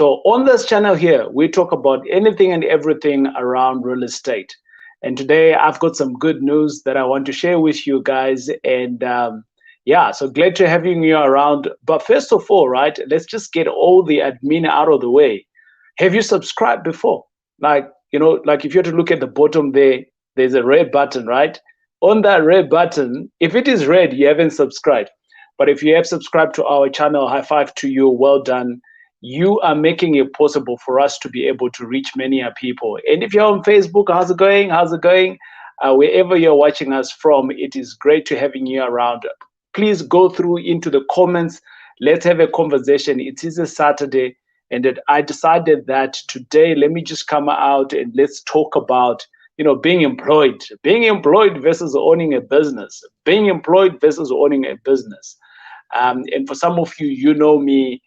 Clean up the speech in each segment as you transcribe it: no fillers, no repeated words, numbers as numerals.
So on this channel here, we talk about anything and everything around real estate. And today I've got some good news that I want to share with you guys. And yeah, so glad to having you around. But first of all, right, let's just get all the admin out of the way. Have you subscribed before? Like, like if you have to look at the bottom there, there's a red button, right? On that red button, if it is red, you haven't subscribed. But if you have subscribed to our channel, high five to you, well done. You are making it possible for us to be able to reach many people. And if you're on Facebook, how's it going? How's it going? Wherever you're watching us from, it is great to having you around. Please go through into the comments. Let's have a conversation. It is a Saturday, and that I decided that today, let me just come out and let's talk about, being employed versus owning a business, being employed versus owning a business. And for some of you, you know me.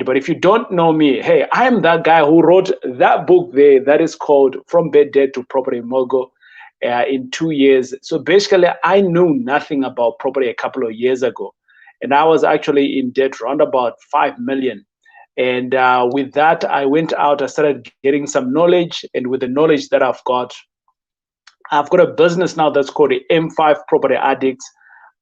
But if you don't know me, hey, I am that guy who wrote that book there that is called From Bad Debt to Property Mogul in 2 years. So basically, I knew nothing about property a couple of years ago. And I was actually in debt around about 5 million. And with that, I went out, I started getting some knowledge. And with the knowledge that I've got a business now that's called the M5 Property Addicts.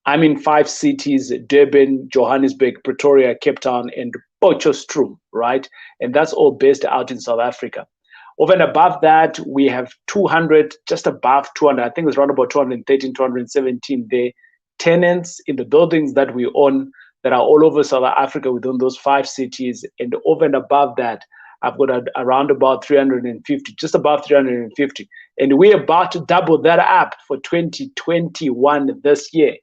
I'm in 5 cities: Durban, Johannesburg, Pretoria, Cape Town, and Potchefstroom, right? And that's all based out in South Africa. Over and above that, we have 200, just above 200, I think it's around about 213, 217 there, tenants in the buildings that we own that are all over South Africa within those 5 cities. And over and above that, I've got around about 350, just above 350. And we're about to double that up for 2021 this year.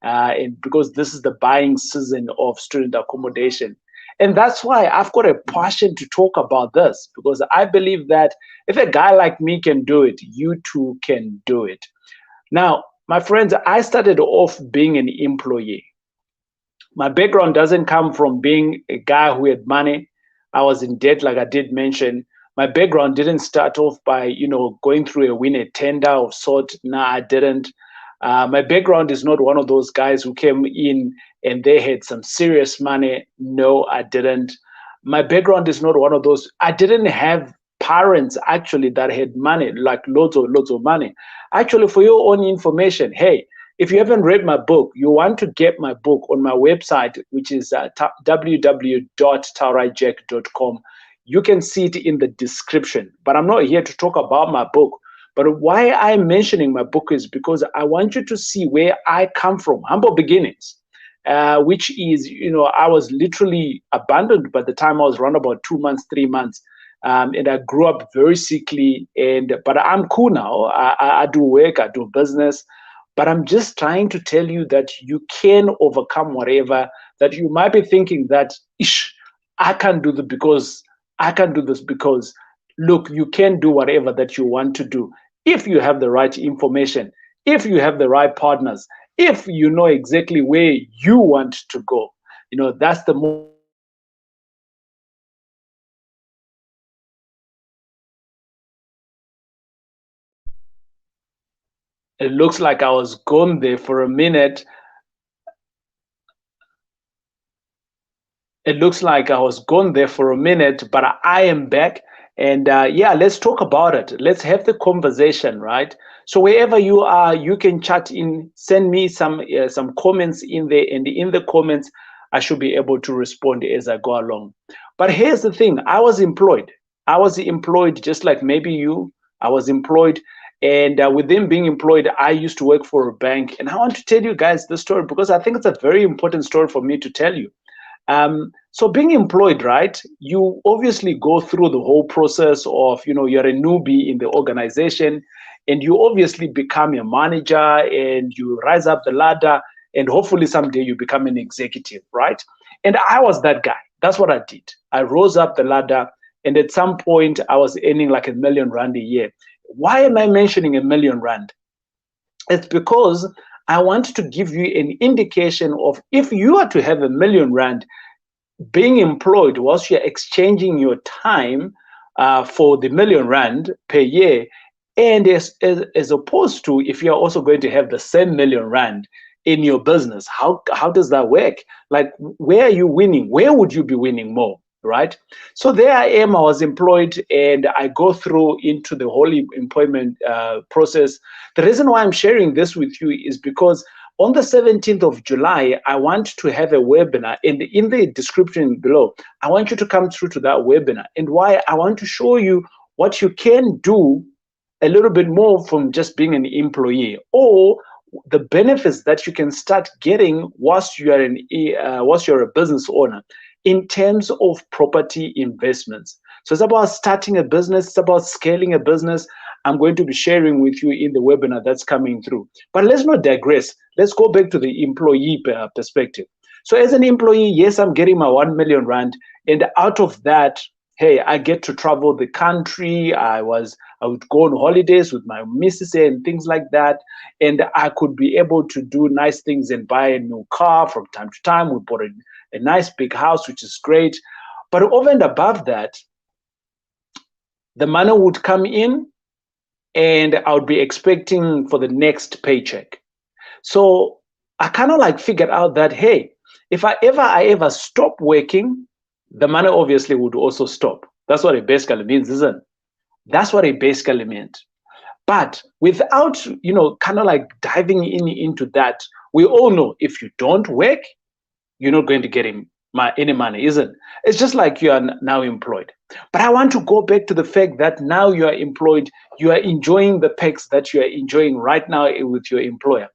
And because this is the buying season of student accommodation. And that's why I've got a passion to talk about this, because I believe that if a guy like me can do it, you too can do it. Now, my friends, I started off being an employee. My background doesn't come from being a guy who had money. I was in debt, like I did mention. My background didn't start off by, going through a win a tender of sort. No, I didn't. My background is not one of those guys who came in and they had some serious money. No, I didn't. My background is not one of those. I didn't have parents actually that had money, like loads of money. Actually, for your own information, hey, if you haven't read my book, you want to get my book on my website, which is www.tauraijack.com. You can see it in the description, but I'm not here to talk about my book. But why I'm mentioning my book is because I want you to see where I come from, humble beginnings, which is, I was literally abandoned by the time I was around about 2 months, 3 months. And I grew up very sickly, but I'm cool now. I do work, I do business, but I'm just trying to tell you that you can overcome whatever that you might be thinking that, I can't do this because, look, you can do whatever that you want to do if you have the right information, if you have the right partners, if you know exactly where you want to go. That's the most. It looks like I was gone there for a minute. It looks like I was gone there for a minute, but I am back. And yeah, let's talk about it. Let's have the conversation, right? So wherever you are, you can chat in, send me some comments in there, and in the comments, I should be able to respond as I go along. But here's the thing: I was employed. I was employed just like maybe you. I was employed, and within being employed, I used to work for a bank. And I want to tell you guys this story because I think it's a very important story for me to tell you. So being employed, right, you obviously go through the whole process of, you're a newbie in the organization, and you obviously become a manager and you rise up the ladder, and hopefully someday you become an executive, right? And I was that guy. That's what I did. I rose up the ladder, and at some point I was earning like R1 million a year. Why am I mentioning R1 million? It's because I want to give you an indication of if you are to have R1 million being employed whilst you're exchanging your time for the R1 million per year, and as opposed to if you're also going to have the same R1 million in your business, how does that work? Like, where are you winning? Where would you be winning more? right? So there I am, I was employed, and I go through into the whole employment process. The reason why I'm sharing this with you is because on the 17th of July, I want to have a webinar, and in the description below, I want you to come through to that webinar. And why? I want to show you what you can do a little bit more from just being an employee, or the benefits that you can start getting whilst whilst you're a business owner in terms of property investments. So it's about starting a business, it's about scaling a business. I'm going to be sharing with you in the webinar that's coming through. But let's not digress. Let's go back to the employee perspective. So as an employee, yes, I'm getting my 1 million rand, and out of that, hey, I get to travel the country. I would go on holidays with my missus and things like that. And I could be able to do nice things and buy a new car from time to time. We bought a nice big house, which is great. But over and above that, the money would come in and I would be expecting for the next paycheck. So I kind of like figured out that, hey, if I ever stop working, the money obviously would also stop. That's what it basically means, isn't it? That's what it basically meant. But without, kind of like diving into that, we all know if you don't work, you're not going to get any money, isn't it? It's just like you are now employed. But I want to go back to the fact that now you are employed, you are enjoying the perks that you are enjoying right now with your employer.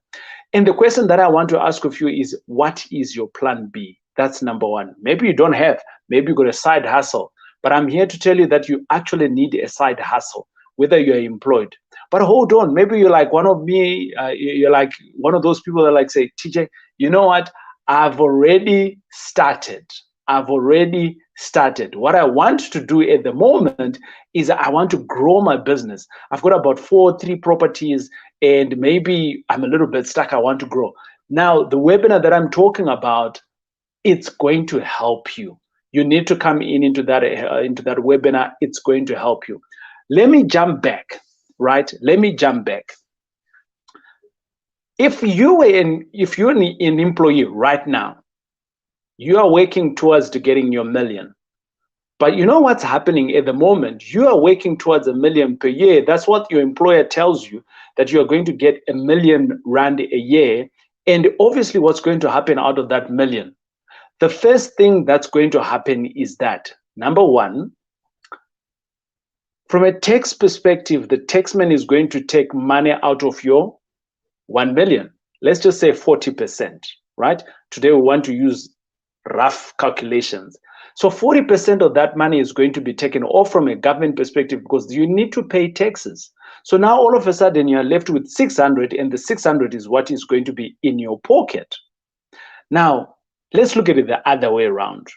And the question that I want to ask of you is, what is your plan B? That's number one. Maybe you don't have, maybe you got a side hustle, but I'm here to tell you that you actually need a side hustle, whether you're employed. But hold on, maybe you're like one of me, you're like one of those people that like say, TJ, you know what? I've already started. What I want to do at the moment is I want to grow my business. I've got about 3 properties, and maybe I'm a little bit stuck. I want to grow. Now, the webinar that I'm talking about, it's going to help you. You need to come into that webinar. It's going to help you. Let me jump back, right? If you're an employee right now, you are working towards to getting your million. But you know what's happening at the moment? You are working towards $1 million per year. That's what your employer tells you, that you are going to get R1 million a year. And obviously what's going to happen out of that million? The first thing that's going to happen is that, number one, from a tax perspective, the taxman is going to take money out of your 1 million. Let's just say 40%, right? Today we want to use rough calculations. So 40% of that money is going to be taken off from a government perspective because you need to pay taxes. So now all of a sudden you're left with 600, and the 600 is what is going to be in your pocket. Now, let's look at it the other way around.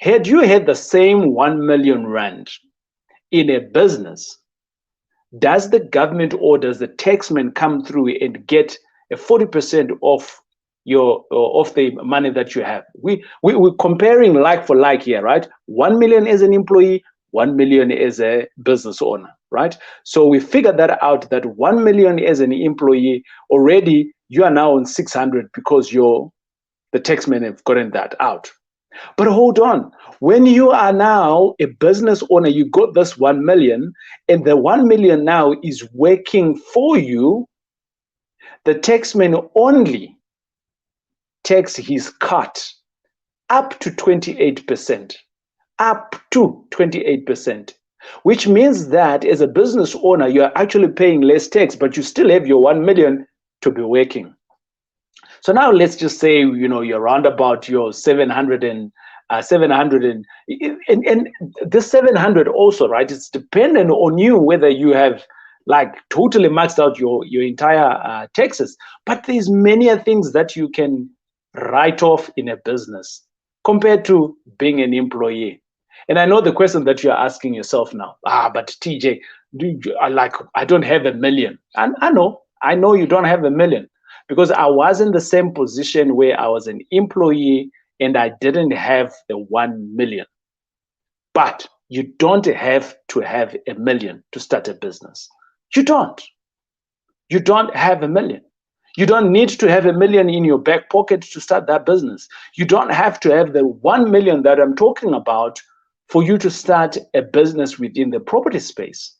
Had you had the same 1 million rand in a business, does the government or does the taxman come through and get a 40% of the money that you have? We're comparing like for like here, right? 1 million as an employee, 1 million as a business owner, right? So we figured that out, that 1 million as an employee, already you are now on 600 because the taxmen have gotten that out. But hold on, when you are now a business owner, you got this 1 million, and the 1 million now is working for you. The taxman only takes his cut up to 28%, which means that as a business owner, you are actually paying less tax, but you still have your 1 million to be working. So now let's just say, you're around about your 700 and this 700 also, right? It's dependent on you whether you have like totally maxed out your entire taxes. But there's many things that you can write off in a business compared to being an employee. And I know the question that you're asking yourself now, but TJ, I don't have 1 million. And I know you don't have 1 million, because I was in the same position where I was an employee and I didn't have the 1 million. But you don't have to have 1 million to start a business. You don't have 1 million. You don't need to have $1 million in your back pocket to start that business. You don't have to have the 1 million that I'm talking about for you to start a business within the property space.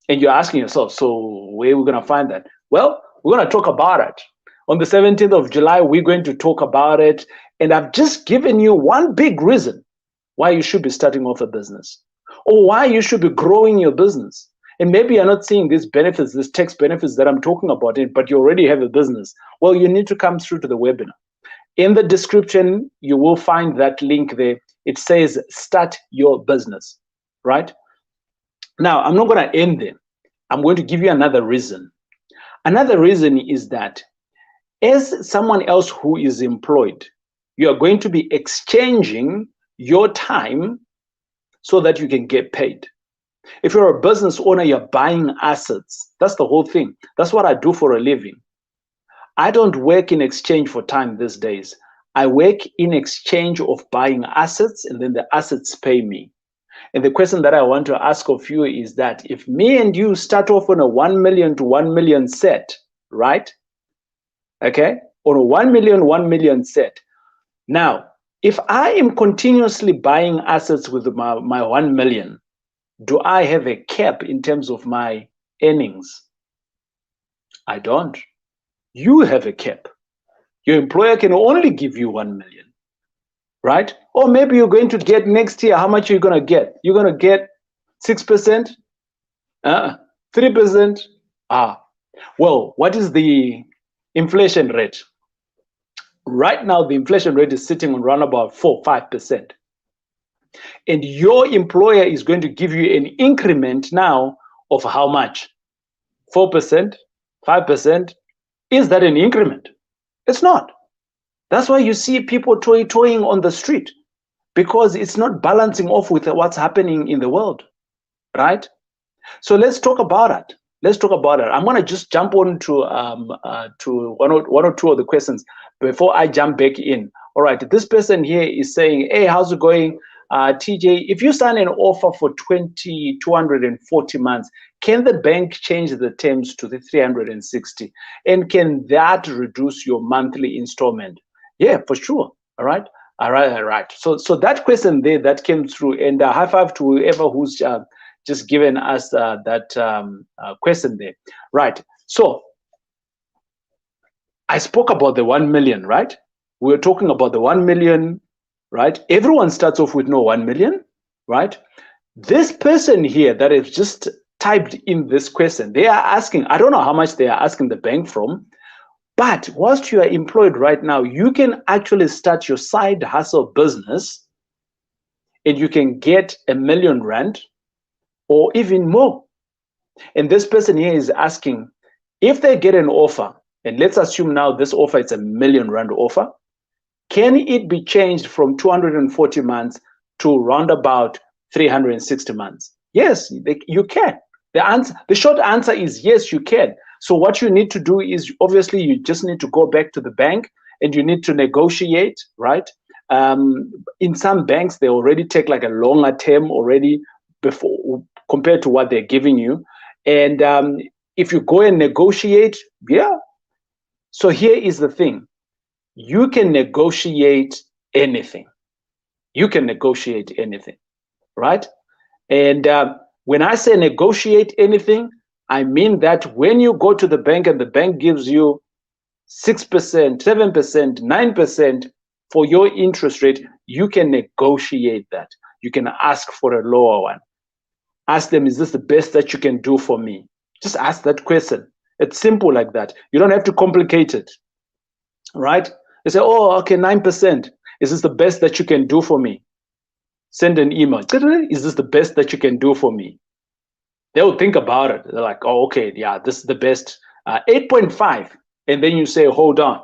And you're asking yourself, so where are we going to find that? Well, we're going to talk about it. On the 17th of July, we're going to talk about it. And I've just given you one big reason why you should be starting off a business, or why you should be growing your business. And maybe you're not seeing these benefits, these tax benefits that I'm talking about, but you already have a business. Well, you need to come through to the webinar. In the description, you will find that link there. It says start your business, right? Now, I'm not going to end there. I'm going to give you another reason. Another reason is that as someone else who is employed, you are going to be exchanging your time so that you can get paid. If you're a business owner, you're buying assets. That's the whole thing. That's what I do for a living. I don't work in exchange for time these days. I work in exchange of buying assets, and then the assets pay me. And the question that I want to ask of you is that if me and you start off on a 1 million to 1 million set, right? Okay, on a 1 million set. Now, if I am continuously buying assets with my 1 million, do I have a cap in terms of my earnings? I don't. You have a cap. Your employer can only give you 1 million, right? Or maybe you're going to get next year, how much are you going to get? You're going to get 6%? 3%? Well, what is the inflation rate? Right now, the inflation rate is sitting on around about 4-5%. And your employer is going to give you an increment now of how much? 4%, 5%? Is that an increment? It's not. That's why you see people toying on the street, because it's not balancing off with what's happening in the world, right? So let's talk about it. Let's talk about it. I'm going to just jump on to one or two of the questions before I jump back in. All right, this person here is saying, hey, how's it going? TJ, if you sign an offer for 240 months, can the bank change the terms to the 360? And can that reduce your monthly installment? Yeah, for sure. All right. All right. So that question there that came through, and high five to whoever who's just given us that question there. Right. So I spoke about the 1 million, right? We were talking about the 1 million, right? Everyone starts off with no 1 million, right? This person here that has just typed in this question, they are asking, I don't know how much they are asking the bank from, but whilst you are employed right now, you can actually start your side hustle business and you can get R1 million or even more. And this person here is asking, if they get an offer, and let's assume now this offer is R1 million offer, can it be changed from 240 months to round about 360 months? Yes, you can. The short answer is yes, you can. So what you need to do is, obviously, you just need to go back to the bank and you need to negotiate, right? In some banks, they already take like a longer term already before compared to what they're giving you. And if you go and negotiate, yeah. So here is the thing. You can negotiate anything. You can negotiate anything, right? And when I say negotiate anything, I mean that when you go to the bank and the bank gives you 6%, 7%, 9% for your interest rate, you can negotiate that. You can ask for a lower one. Ask them, is this the best that you can do for me? Just ask that question. It's simple like that. You don't have to complicate it, right? They say, oh, okay, 9%. Is this the best that you can do for me? Send an email. Is this the best that you can do for me? They'll think about it. They're like, oh, okay, yeah, this is the best. 8.5. And then you say, hold on.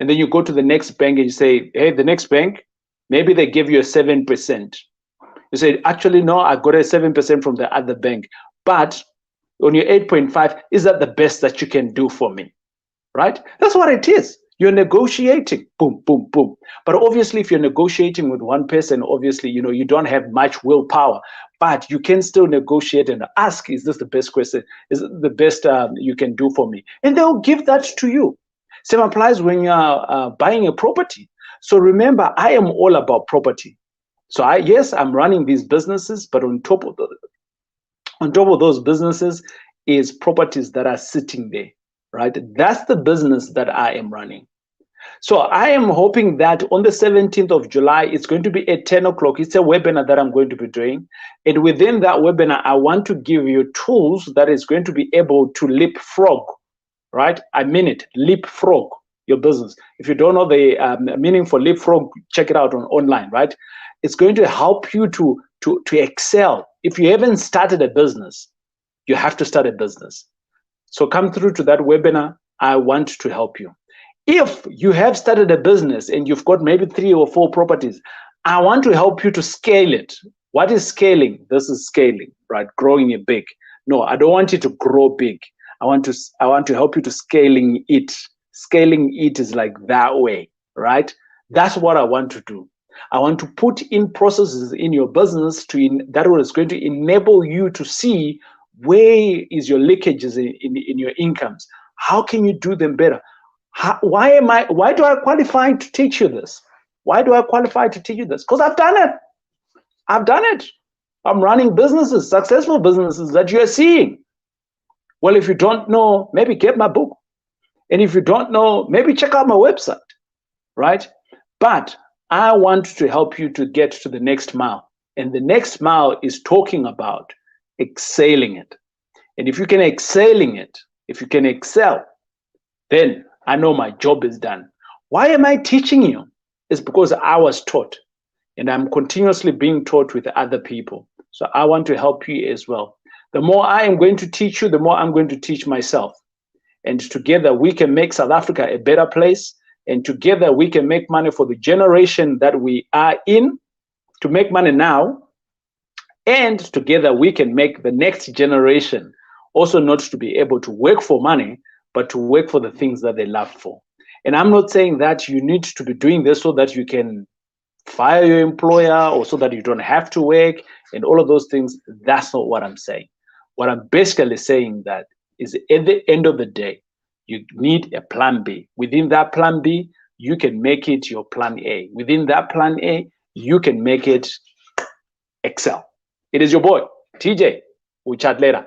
And then you go to the next bank and you say, hey, the next bank, maybe they give you a 7%. You say, actually, no, I got a 7% from the other bank. But on your 8.5, is that the best that you can do for me? Right? That's what it is. You're negotiating, boom, boom, boom. But obviously, if you're negotiating with one person, obviously, you don't have much willpower, but you can still negotiate and ask, is this the best question? Is it the best you can do for me? And they'll give that to you. Same applies when you're buying a property. So remember, I am all about property. So yes, I'm running these businesses, but on top of those businesses is properties that are sitting there, right? That's the business that I am running. So I am hoping that on the 17th of July, it's going to be at 10 o'clock. It's a webinar that I'm going to be doing. And within that webinar, I want to give you tools that is going to be able to leapfrog, right? I mean it, leapfrog your business. If you don't know the meaning for leapfrog, check it out online, right? It's going to help you to excel. If you haven't started a business, you have to start a business. So come through to that webinar. I want to help you. If you have started a business and you've got maybe 3 or 4 properties, I want to help you to scale it. What is scaling? This is scaling, right? Growing it big. No, I don't want you to grow big. I want to help you to scaling it. Scaling it is like that way, right? That's what I want to do. I want to put in processes in your business that is going to enable you to see where is your leakages in your incomes. How can you do them better? Why do I qualify to teach you this? Why do I qualify to teach you this? Because I've done it. I've done it. I'm running businesses, successful businesses that you're seeing. Well, if you don't know, maybe get my book. And if you don't know, maybe check out my website, right? But I want to help you to get to the next mile. And the next mile is talking about excelling it. And if you can excelling it, if you can excel, then I know my job is done. Why am I teaching you? It's because I was taught, and I'm continuously being taught with other people. So I want to help you as well. The more I am going to teach you, the more I'm going to teach myself. And together we can make South Africa a better place. And together we can make money for the generation that we are in, to make money now. And together we can make the next generation also not to be able to work for money, but to work for the things that they love for. And I'm not saying that you need to be doing this so that you can fire your employer or so that you don't have to work and all of those things. That's not what I'm saying. What I'm basically saying that is at the end of the day, you need a plan B. Within that plan B, you can make it your plan A. Within that plan A, you can make it excel. It is your boy, TJ. We'll chat later.